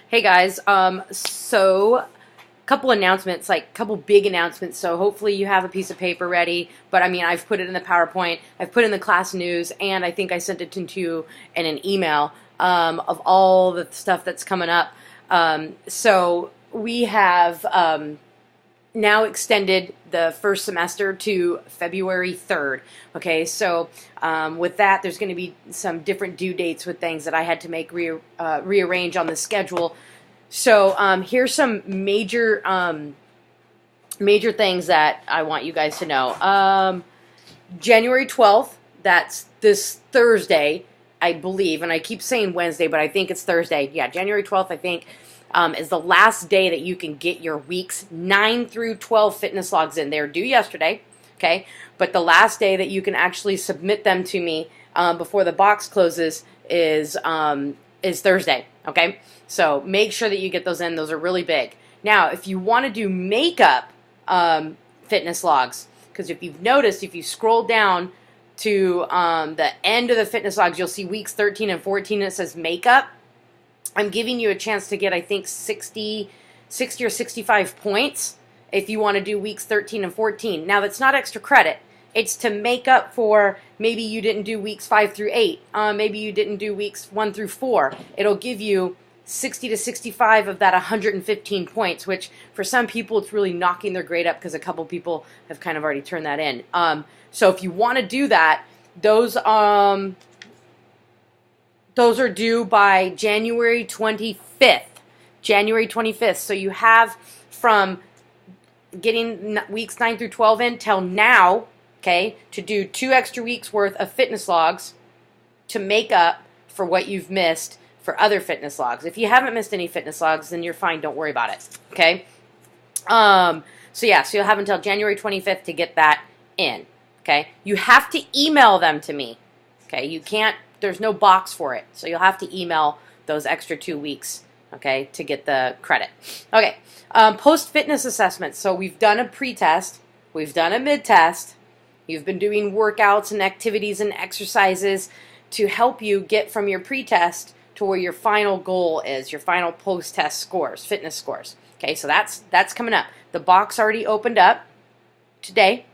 Hey guys, so couple announcements, like couple big announcements. So hopefully you have a piece of paper ready. But I mean, I've put it in the PowerPoint, I've put it in the class news, and I think I sent it to you in an email of all the stuff that's coming up. So we have now extended the first semester to February 3rd. Okay, so with that, there's going to be some different due dates with things that I had to make rearrange on the schedule. So here's some major major things that I want you guys to know. January 12th, that's this Thursday, I believe, and I keep saying Wednesday, but I think it's Thursday. Yeah, January 12th, I think, is the last day that you can get your weeks 9 through 12 fitness logs in. They're due yesterday, okay? But the last day that you can actually submit them to me before the box closes is Thursday, okay? So make sure that you get those in. Those are really big. Now, if you want to do makeup fitness logs, because if you've noticed, if you scroll down to the end of the fitness logs, you'll see weeks 13 and 14, and it says makeup. I'm giving you a chance to get, I think, 60 or 65 points if you want to do weeks 13 and 14. Now, that's not extra credit. It's to make up for maybe you didn't do weeks 5 through 8. Maybe you didn't do weeks 1 through 4. It'll give you 60 to 65 of that 115 points, which for some people it's really knocking their grade up because a couple people have kind of already turned that in. So if you want to do that, those are due by January 25th. January 25th. So you have from getting weeks 9 through 12 in till now, okay, to do 2 extra weeks worth of fitness logs to make up for what you've missed for other fitness logs. If you haven't missed any fitness logs, then you're fine. Don't worry about it, okay? So yeah, so you'll have until January 25th to get that in, okay? You have to email them to me, okay? You can't, there's no box for it, so you'll have to email those extra 2 weeks, okay, to get the credit. Okay, post-fitness assessments. So we've done a pre-test, we've done a mid-test, you've been doing workouts and activities and exercises to help you get from your pre-test to where your final goal is, your final post-test scores, fitness scores. Okay, so that's coming up. The box already opened up today,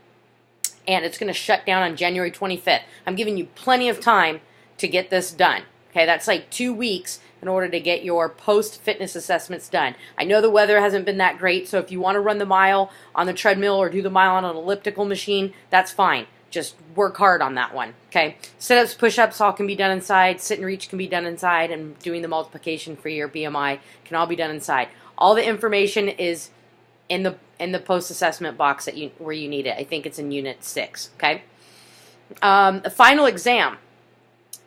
and it's going to shut down on January 25th. I'm giving you plenty of time to get this done. Okay, that's like 2 weeks in order to get your post-fitness assessments done. I know the weather hasn't been that great, so if you want to run the mile on the treadmill or do the mile on an elliptical machine, that's fine. Just work hard on that one, okay? Sit-ups, push-ups all can be done inside. Sit and reach can be done inside, and doing the multiplication for your BMI can all be done inside. All the information is in the post-assessment box that where you need it. I think it's in Unit 6, okay? The final exam.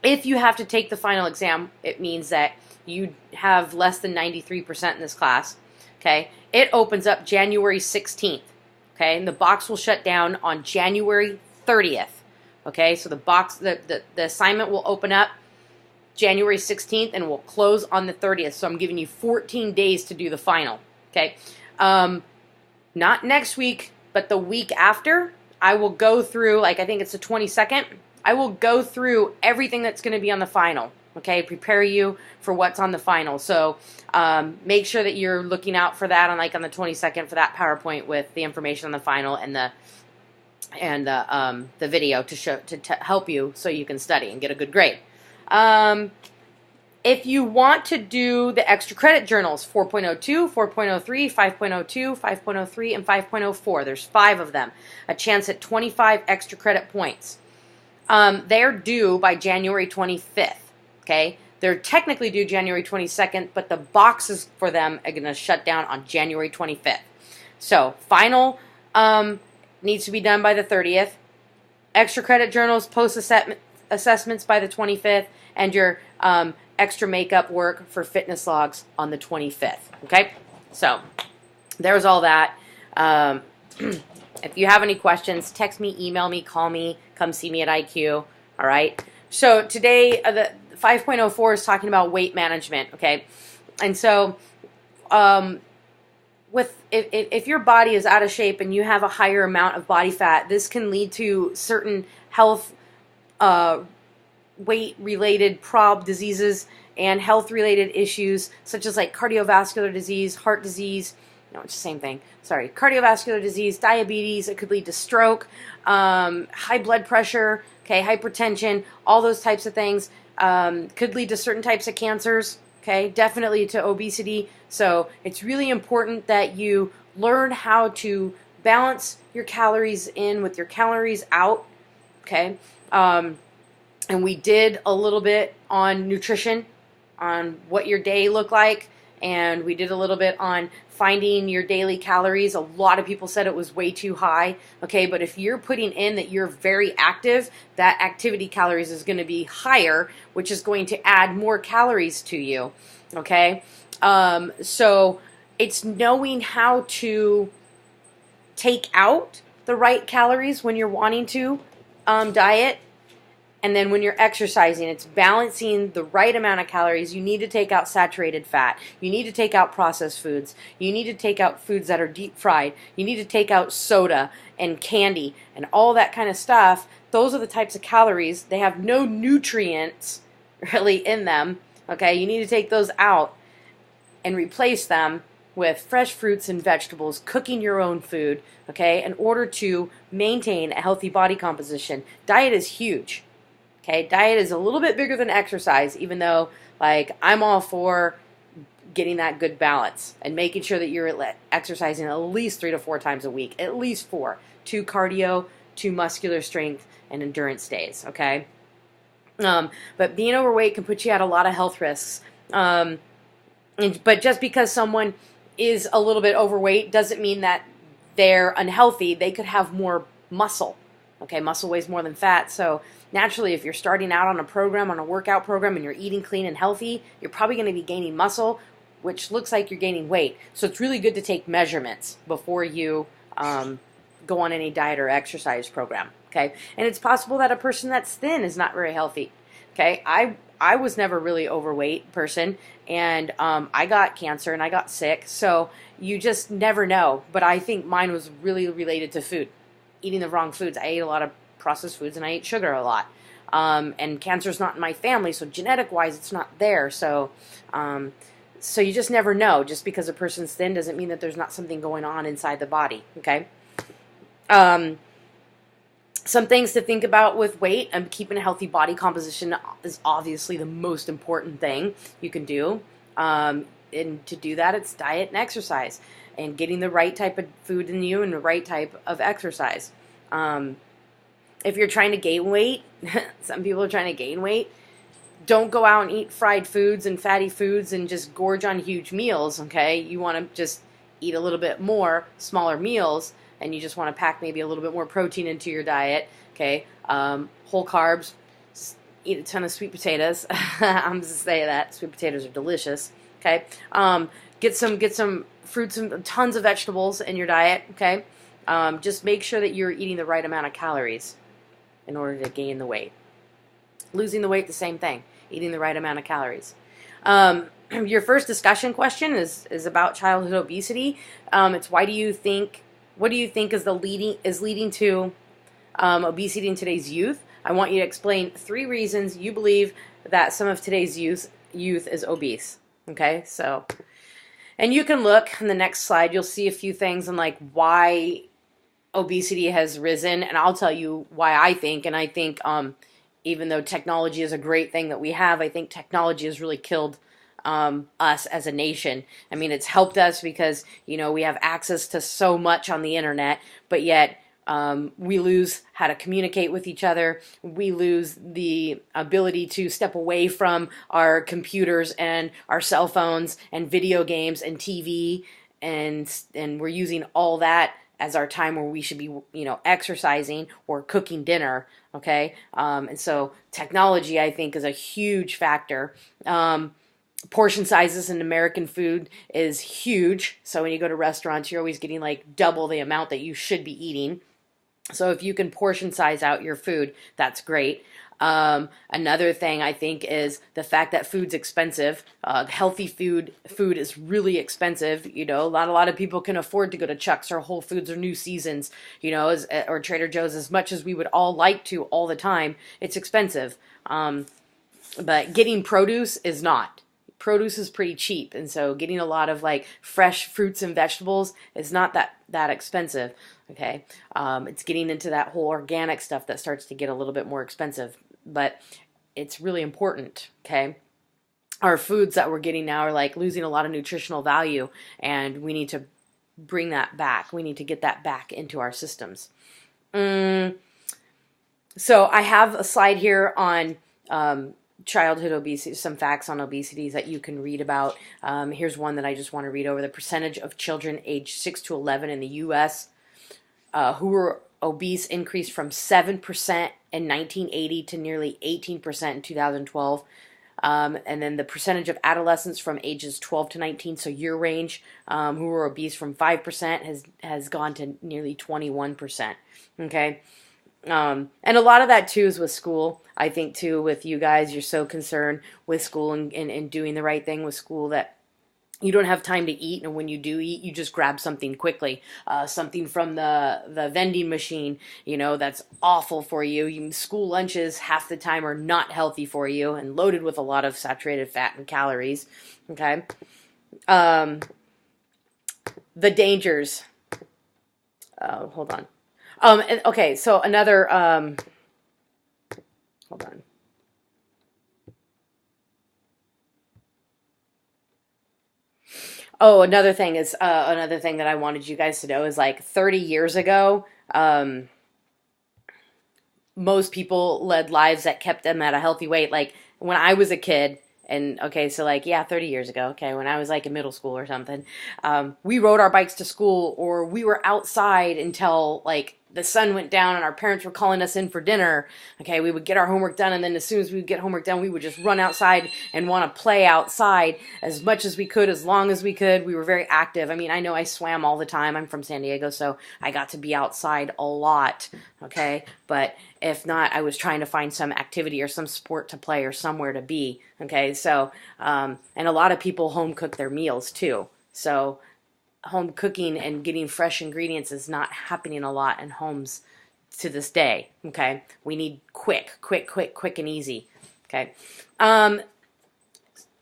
If you have to take the final exam, it means that you have less than 93% in this class, okay? It opens up January 16th, okay? And the box will shut down on January 30th. Okay, so the assignment will open up January 16th and will close on the 30th. So I'm giving you 14 days to do the final. Okay, not next week, but the week after, I will go through, like I think it's the 22nd, I will go through everything that's going to be on the final. Okay, prepare you for what's on the final. So make sure that you're looking out for that on the 22nd for that PowerPoint with the information on the final and the video to help you so you can study and get a good grade. If you want to do the extra credit journals, 4.02, 4.03, 5.02, 5.03, and 5.04, there's 5 of them, a chance at 25 extra credit points. They're due by January 25th, okay? They're technically due January 22nd, but the boxes for them are going to shut down on January 25th. So, final needs to be done by the 30th. Extra credit journals, post-assessments by the 25th, and your extra makeup work for fitness logs on the 25th. Okay? So, there's all that. If you have any questions, text me, email me, call me, come see me at IQ. All right? So, today, the 5.04 is talking about weight management. Okay? And so, if your body is out of shape and you have a higher amount of body fat, this can lead to certain health weight-related diseases and health-related issues such as like cardiovascular disease, heart disease. No, it's the same thing. Sorry, cardiovascular disease, diabetes. It could lead to stroke, high blood pressure, okay, hypertension, all those types of things. Could lead to certain types of cancers. Okay, definitely to obesity. So it's really important that you learn how to balance your calories in with your calories out. Okay, and we did a little bit on nutrition, on what your day looked like, and we did a little bit on finding your daily calories. A lot of people said it was way too high. Okay, but if you're putting in that you're very active, that activity calories is going to be higher, which is going to add more calories to you. Okay, so it's knowing how to take out the right calories when you're wanting to diet. And then when you're exercising, it's balancing the right amount of calories. You need to take out saturated fat. You need to take out processed foods. You need to take out foods that are deep fried. You need to take out soda and candy and all that kind of stuff. Those are the types of calories. They have no nutrients really in them. Okay, you need to take those out and replace them with fresh fruits and vegetables, cooking your own food, okay, in order to maintain a healthy body composition. Diet is huge. Okay, diet is a little bit bigger than exercise, even though, like, I'm all for getting that good balance and making sure that you're exercising at least 3 to 4 times a week, at least 4. 2 cardio, 2 muscular strength, and endurance days, okay? But being overweight can put you at a lot of health risks. But just because someone is a little bit overweight doesn't mean that they're unhealthy. They could have more muscle. Okay, muscle weighs more than fat, so naturally if you're starting out on a program, on a workout program, and you're eating clean and healthy, you're probably going to be gaining muscle, which looks like you're gaining weight. So it's really good to take measurements before you go on any diet or exercise program. Okay, and it's possible that a person that's thin is not very healthy. Okay, I was never really overweight person, and I got cancer and I got sick, so you just never know. But I think mine was really related to food. Eating the wrong foods. I ate a lot of processed foods and I ate sugar a lot. And cancer's not in my family, so genetic-wise it's not there. So so you just never know. Just because a person's thin doesn't mean that there's not something going on inside the body, okay? Some things to think about with weight and keeping a healthy body composition is obviously the most important thing you can do. And to do that, it's diet and exercise, and getting the right type of food in you and the right type of exercise. If you're trying to gain weight, some people are trying to gain weight, don't go out and eat fried foods and fatty foods and just gorge on huge meals, okay? You want to just eat a little bit more, smaller meals, and you just want to pack maybe a little bit more protein into your diet, okay? Whole carbs, eat a ton of sweet potatoes. I'm just saying that. Sweet potatoes are delicious, okay? Get some fruits and tons of vegetables in your diet, okay? Just make sure that you're eating the right amount of calories in order to gain the weight. Losing the weight, the same thing. Eating the right amount of calories. Your first discussion question is about childhood obesity. It's what do you think is leading to obesity in today's youth? I want you to explain 3 reasons you believe that some of today's youth is obese. Okay, so, and you can look in the next slide. You'll see a few things on like why obesity has risen, and I'll tell you why I think. And I think even though technology is a great thing that we have, I think technology has really killed us as a nation. I mean, it's helped us because, you know, we have access to so much on the internet, but yet we lose how to communicate with each other. We lose the ability to step away from our computers and our cell phones and video games and TV, and we're using all that as our time where we should be, you know, exercising or cooking dinner, okay? And so technology, I think, is a huge factor. Portion sizes in American food is huge. So when you go to restaurants, you're always getting like double the amount that you should be eating. So if you can portion size out your food, that's great. Another thing I think is the fact that food's expensive. Healthy food is really expensive. You know, not a lot of people can afford to go to Chuck's or Whole Foods or New Seasons, you know, or Trader Joe's as much as we would all like to all the time. It's expensive. But getting produce is not. Produce is pretty cheap, and so getting a lot of like fresh fruits and vegetables is not that expensive. Okay, it's getting into that whole organic stuff that starts to get a little bit more expensive, but it's really important. Okay, our foods that we're getting now are like losing a lot of nutritional value, and we need to bring that back. We need to get that back into our systems. So I have a slide here on childhood obesity, some facts on obesity that you can read about. Here's one that I just want to read over. The percentage of children aged 6 to 11 in the U.S. Who were obese increased from 7% in 1980 to nearly 18% in 2012. And then the percentage of adolescents from ages 12 to 19, so year range, who were obese from 5% has gone to nearly 21%. Okay. And a lot of that too is with school. I think too with you guys, you're so concerned with school and doing the right thing with school that you don't have time to eat, and when you do eat, you just grab something quickly, something from the vending machine, that's awful for you. School lunches half the time are not healthy for you and loaded with a lot of saturated fat and calories. Okay, the dangers. Hold on. Okay, so another. Hold on. Oh, another thing that I wanted you guys to know is like 30 years ago, most people led lives that kept them at a healthy weight. Like when I was a kid, and okay, so like, yeah, 30 years ago, okay, when I was like in middle school or something, we rode our bikes to school, or we were outside until like the sun went down and our parents were calling us in for dinner. Okay, we would get our homework done, and then as soon as we would get homework done, we would just run outside and want to play outside as much as we could, as long as we could. We were very active. I mean, I know I swam all the time. I'm from San Diego, so I got to be outside a lot. Okay, but if not, I was trying to find some activity or some sport to play or somewhere to be. Okay, so and a lot of people home cook their meals too. So home cooking and getting fresh ingredients is not happening a lot in homes to this day. Okay, we need quick and easy. Okay, the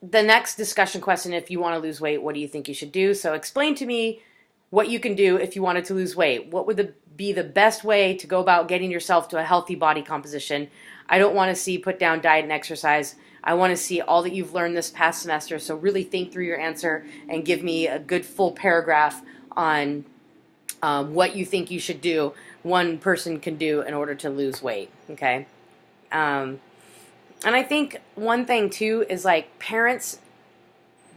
next discussion question: if you want to lose weight, what do you think you should do? So explain to me what you can do if you wanted to lose weight. What would be the best way to go about getting yourself to a healthy body composition? I don't want to see put down diet and exercise. I want to see all that you've learned this past semester. So really think through your answer and give me a good full paragraph on what you think you should do, one person can do in order to lose weight. Okay. And I think one thing too is like parents,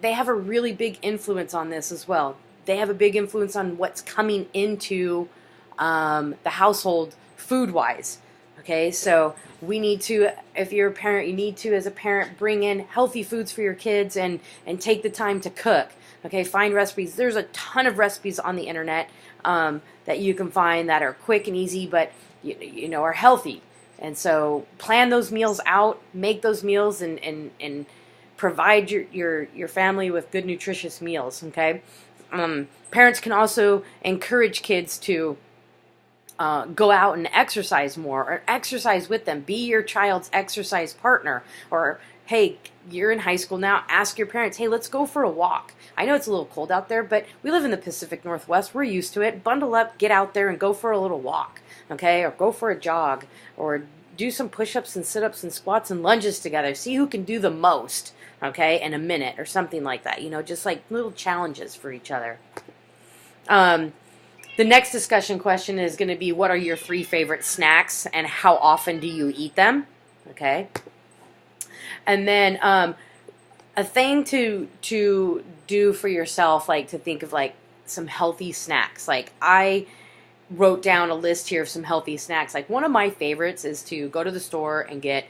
they have a really big influence on this as well. They have a big influence on what's coming into the household food-wise. Okay, so we need to, if you're a parent, you need to, as a parent, bring in healthy foods for your kids and take the time to cook. Okay, find recipes. There's a ton of recipes on the internet that you can find that are quick and easy, but are healthy. And so plan those meals out, make those meals, and provide your family with good, nutritious meals. Okay, parents can also encourage kids to go out and exercise more, or exercise with them. Be your child's exercise partner. Or, hey, you're in high school now, ask your parents, hey, let's go for a walk. I know it's a little cold out there, but we live in the Pacific Northwest. We're used to it. Bundle up, get out there and go for a little walk, okay? Or go for a jog, or do some push-ups and sit-ups and squats and lunges together. See who can do the most, okay, in a minute or something like that. Just like little challenges for each other. The next discussion question is going to be, what are your 3 favorite snacks and how often do you eat them? Okay. And then a thing to do for yourself, like to think of like some healthy snacks. Like I wrote down a list here of some healthy snacks. Like one of my favorites is to go to the store and get,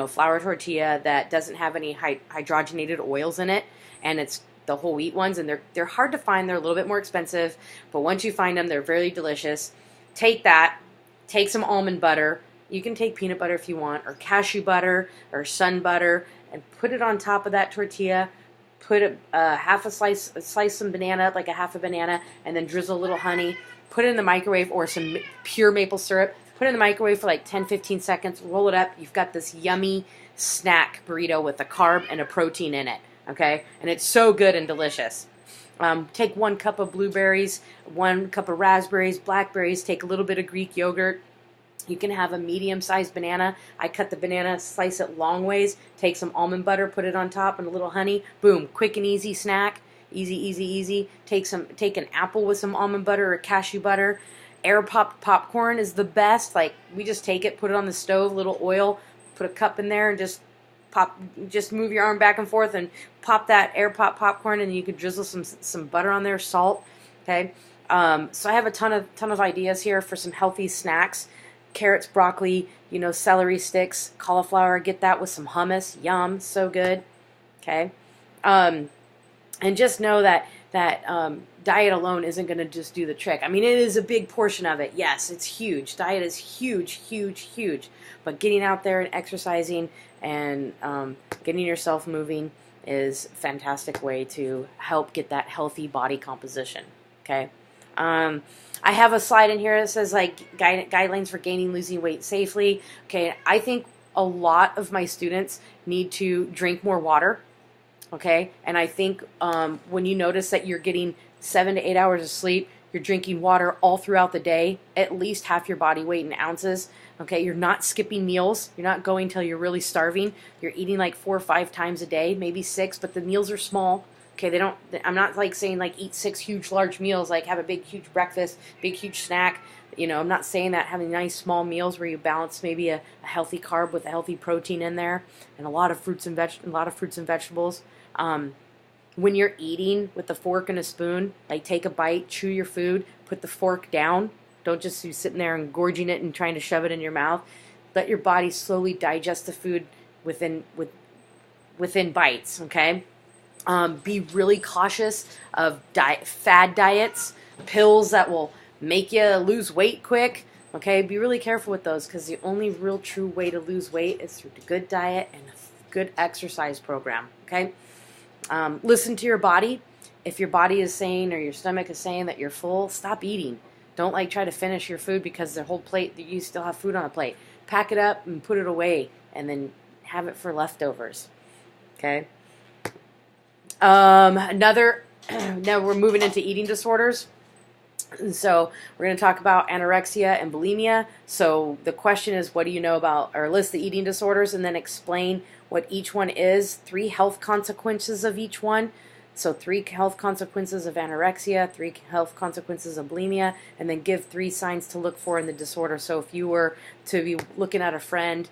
flour tortilla that doesn't have any hydrogenated oils in it, and it's the whole wheat ones, and they're hard to find. They're a little bit more expensive, but once you find them, they're very delicious. Take that, take some almond butter. You can take peanut butter if you want, or cashew butter, or sun butter, and put it on top of that tortilla. Put slice some banana, like a half a banana, and then drizzle a little honey. Put it in the microwave, or some pure maple syrup. Put it in the microwave for like 10-15 seconds. Roll it up. You've got this yummy snack burrito with a carb and a protein in it, okay? And it's so good and delicious. Take 1 cup of blueberries, 1 cup of raspberries, blackberries, take a little bit of Greek yogurt. You can have a medium-sized banana. I cut the banana, slice it long ways, take some almond butter, put it on top, and a little honey. Boom, quick and easy snack. Easy, easy, easy. Take an apple with some almond butter or cashew butter. Air popped popcorn is the best. Like, we just take it, put it on the stove, little oil, put a cup in there, and just move your arm back and forth and pop that air pop popcorn, and you could drizzle some butter on there, salt. Okay, so I have a ton of ideas here for some healthy snacks. Carrots, broccoli, celery sticks, cauliflower. Get that with some hummus. Yum, so good. Okay, and just know that diet alone isn't going to just do the trick. I mean, it is a big portion of it. Yes, it's huge. Diet is huge, huge, huge. But getting out there and exercising and getting yourself moving is a fantastic way to help get that healthy body composition. Okay. I have a slide in here that says like guidelines for gaining, losing weight safely. Okay. I think a lot of my students need to drink more water. Okay. And I think when you notice that you're getting 7 to 8 hours of sleep, you're drinking water all throughout the day, at least half your body weight in ounces. Okay, you're not skipping meals. You're not going till you're really starving. You're eating like 4 or 5 times a day, maybe 6, but the meals are small. Okay, I'm not like saying like eat 6 huge large meals, like have a big huge breakfast, big huge snack. I'm not saying that. Having nice small meals where you balance maybe a healthy carb with a healthy protein in there, and a lot of fruits and vegetables. When you're eating with a fork and a spoon, like take a bite, chew your food, put the fork down. Don't just be sitting there and gorging it and trying to shove it in your mouth. Let your body slowly digest the food within bites, okay? Be really cautious of fad diets, pills that will make you lose weight quick, okay? Be really careful with those, because the only real true way to lose weight is through a good diet and a good exercise program, okay? Listen to your body. If your body is saying, or your stomach is saying that you're full, stop eating. Don't try to finish your food because the whole plate, you still have food on the plate. Pack it up and put it away, and then have it for leftovers. Okay. Now we're moving into eating disorders. And so we're going to talk about anorexia and bulimia. So the question is, what do you know about, or list the eating disorders and then explain what each one is, 3 health consequences of each one. So 3 health consequences of anorexia, 3 health consequences of bulimia, and then give 3 signs to look for in the disorder. So if you were to be looking at a friend,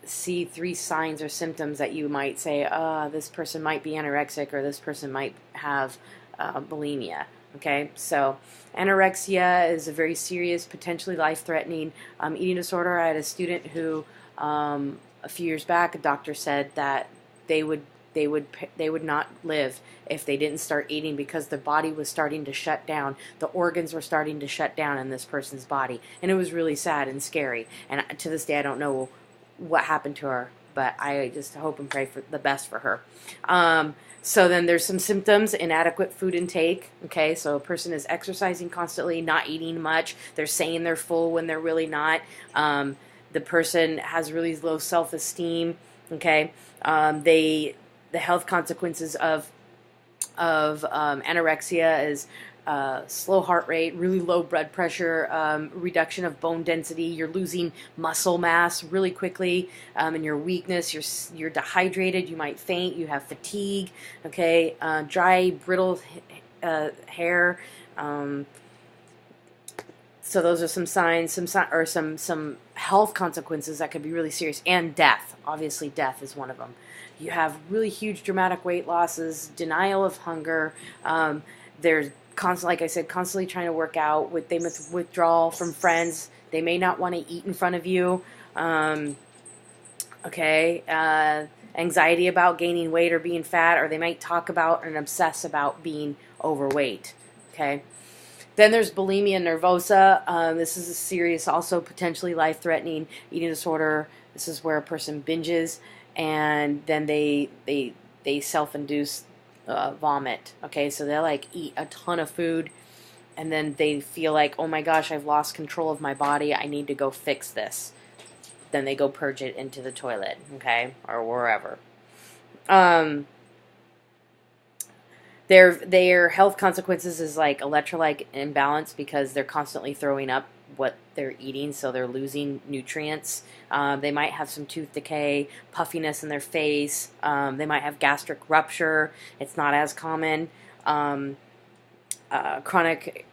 see 3 signs or symptoms that you might say, this person might be anorexic, or this person might have bulimia. Okay, so anorexia is a very serious, potentially life-threatening eating disorder. I had a student who, a few years back, a doctor said that they would not live if they didn't start eating, because the body was starting to shut down. The organs were starting to shut down in this person's body, and it was really sad and scary. And to this day, I don't know what happened to her, but I just hope and pray for the best for her. So then there's some symptoms: inadequate food intake. Okay, so a person is exercising constantly, not eating much. They're saying they're full when they're really not. The person has really low self-esteem. Okay, the health consequences of anorexia is slow heart rate, really low blood pressure, reduction of bone density. You're losing muscle mass really quickly, and your weakness. You're dehydrated. You might faint. You have fatigue. Okay, dry, brittle hair. So those are some signs, some health consequences that could be really serious, and death. Obviously, death is one of them. You have really huge, dramatic weight losses, denial of hunger. There's like I said, constantly trying to work out. They withdrawal from friends. They may not want to eat in front of you. Anxiety about gaining weight or being fat, or they might talk about and obsess about being overweight. Okay. Then there's bulimia nervosa. This is a serious, also potentially life-threatening eating disorder. This is where a person binges, and then they self-induce vomit. Okay, so they eat a ton of food, and then they feel like, oh my gosh, I've lost control of my body. I need to go fix this. then they go purge it into the toilet, okay, or wherever. Um, their health consequences is like electrolyte imbalance because they're constantly throwing up what they're eating, so they're losing nutrients. They might have some tooth decay, puffiness in their face. They might have gastric rupture. It's not as common. Chronic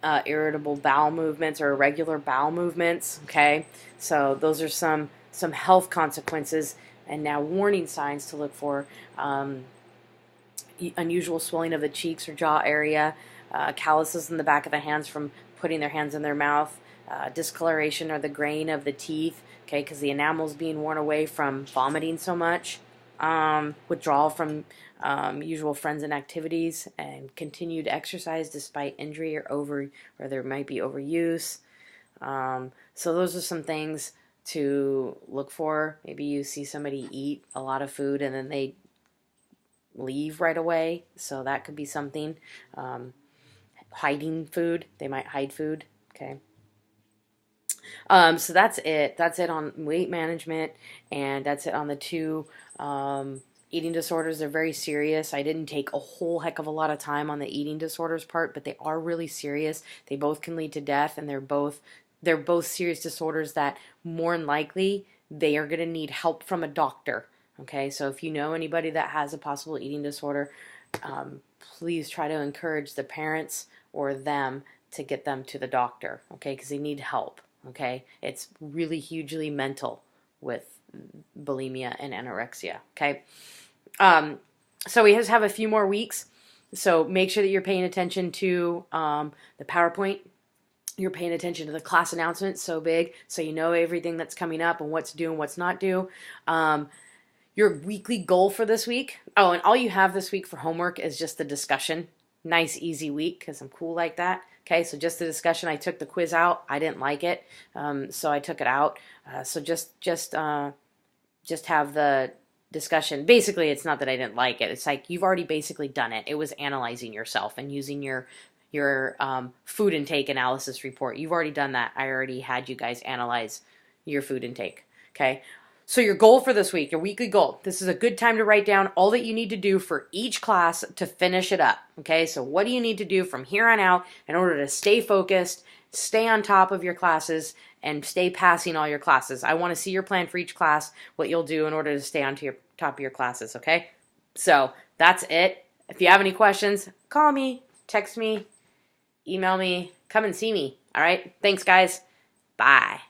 irritable bowel movements or irregular bowel movements. Okay, so those are some health consequences. And now warning signs to look for. Unusual swelling of the cheeks or jaw area, calluses in the back of the hands from putting their hands in their mouth, discoloration or the grain of the teeth, okay, because the enamel's being worn away from vomiting so much, withdrawal from usual friends and activities, and continued exercise despite injury or there might be overuse. So those are some things to look for. Maybe you see somebody eat a lot of food and then they leave right away, so that could be something. Hiding food, they might hide food. Okay. So that's it on weight management, and that's it on the two eating disorders. They're very serious. I didn't take a whole heck of a lot of time on the eating disorders part, but they are really serious. They both can lead to death, and they're both serious disorders that more than likely they are going to need help from a doctor. Okay, so if you know anybody that has a possible eating disorder, please try to encourage the parents or them to get them to the doctor, okay, because they need help, okay? It's really hugely mental with bulimia and anorexia, okay? So we just have a few more weeks, so make sure that you're paying attention to the PowerPoint. You're paying attention to the class announcements, so big, so you know everything that's coming up and what's due and what's not due. Your weekly goal for this week. Oh, and all you have this week for homework is just the discussion. Nice, easy week because I'm cool like that. Okay, so just the discussion. I took the quiz out. I didn't like it, so I took it out. So just have the discussion. Basically, it's not that I didn't like it. It's like you've already basically done it. It was analyzing yourself and using your food intake analysis report. You've already done that. I already had you guys analyze your food intake. Okay. So your goal for this week, your weekly goal, this is a good time to write down all that you need to do for each class to finish it up, okay? So what do you need to do from here on out in order to stay focused, stay on top of your classes, and stay passing all your classes? I want to see your plan for each class, what you'll do in order to stay on to your top of your classes, okay? So that's it. If you have any questions, call me, text me, email me, come and see me, all right? Thanks, guys. Bye.